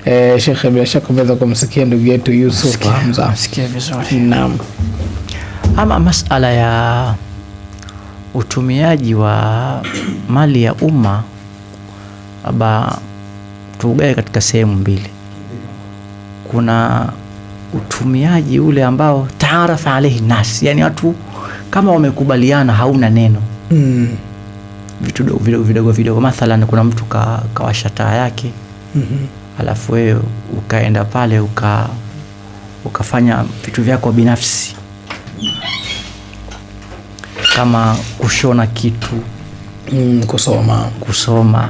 Sheikh, bila shaka umeweza kumsikia ndugu yetu Yusuf Hamza. Msikia vizuri. Naam. Ama masala ya utumiaji wa mali ya umma tugawe katika sehemu mbili. Kuna utumiaji ule ambao taarafa alayhi nas, yani watu kama wamekubaliana, hauna neno. Vitu vidogo mathalan, kuna mtu kawasha taa yake, alafu wewe ukaenda pale ukafanya vitu vyako binafsi kama kushona kitu, kusoma.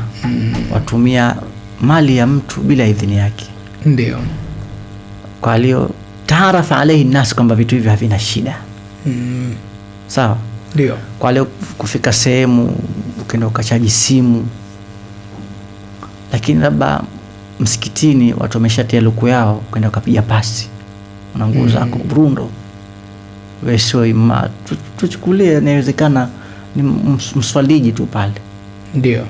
Watumia mali ya mtu bila idhini yake. Ndio. Kwa hiyo taarafa alayhi nas kwamba vitu hivi havina shida. Sawa? Ndio. Kwa hiyo kufika sehemu ukaenda ukachaji simu, lakini labda msikitini watu wameshatia luku yao, ukaenda ukapiga pasi na nguo zako brundo, wewe sio ima. Tuchukulie inawezekana ni mswaliji tu pale. Ndio.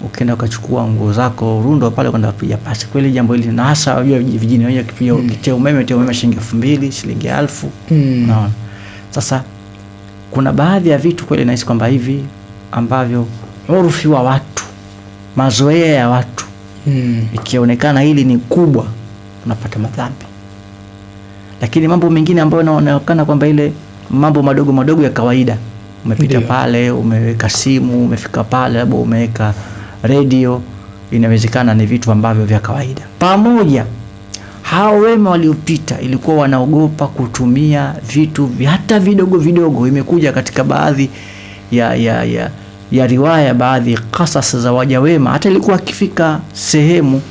Ukaenda ukachukua nguo zako rundo pale kwenda kupiga pasi. Kweli jambo hili, na hasa unajua vijijini wenyewe kipiga kitia umeme shilingi 2000, shilingi 1000. Naona. Sasa kuna baadhi ya vitu kweli nahisi kwamba hivi ambavyo urufi wa watu, mazoea ya watu, ikionekana hili ni kubwa, unapata madhambi. Lakini mambo mengine ambayo yanaonekana kwamba ile mambo madogo ya kawaida, umepita pale, umeweka simu, umefika pale labda umeweka radio, inawezekana ni vitu ambavyo vya kawaida. Pamoja hao wema waliopita ilikuwa wanaogopa kutumia vitu hata vidogo. Imekuja katika baadhi ya riwaya, baadhi qasas za waja wema, hata ilikuwa akifika sehemu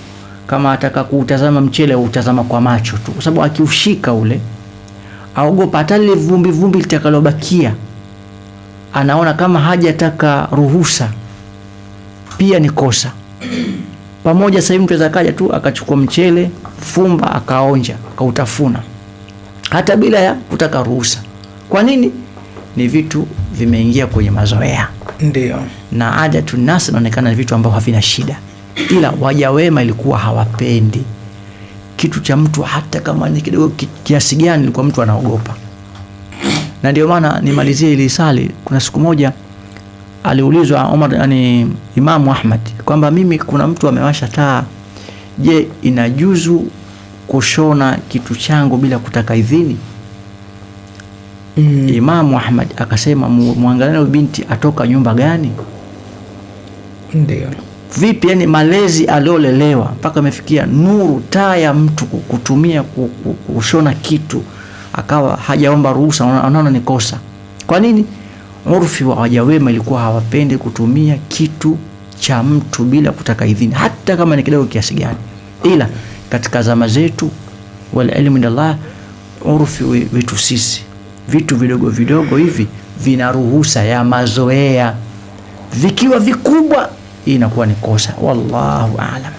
kama ataka kuutazama mchele utazama kwa macho tu, kwa sababu akiushika ule aogopa hata ile vumbi litakalobakia, anaona kama hajataka ruhusa pia ni kosa. Pamoja sasa mtu akaja tu akachukua mchele fumba akaonja akautafuna hata bila ya kutaka ruhusa. Kwa nini? Ni vitu vimeingia kwenye mazoea. Ndio. Na adatu nas inaonekana ni vitu ambavyo havina shida, ila waja wema ilikuwa hawapendi kitu cha mtu hata kama ni kidogo kiasi gani, ilikuwa mtu anaogopa. Na ndio maana nimalizie ili sali, kuna siku moja aliulizwa Imamu Ahmad kwamba mimi kuna mtu amewasha taa, je, inajuzu kushona kitu changu bila kutaka idhini? Imamu Ahmad akasema muangalie binti atoka nyumba gani? Ndio. Vipi, yani malezi aliolelewa mpaka amefikia nuru taa ya mtu kutumia kushona kitu akawa hajaomba ruhusa, anaona ni kosa. Kwa nini? Urfi wa waja wema ilikuwa hawapendi kutumia kitu cha mtu bila kutaka idhini, hata kama ni kidogo kiasi gani. Ila katika zama zetu, wal ilmu indallah, urfi wetu sisi vitu vidogo hivi vina ruhusa ya mazoea, vikiwa vikubwa inakuwa ni kosa. Wallahu aalam.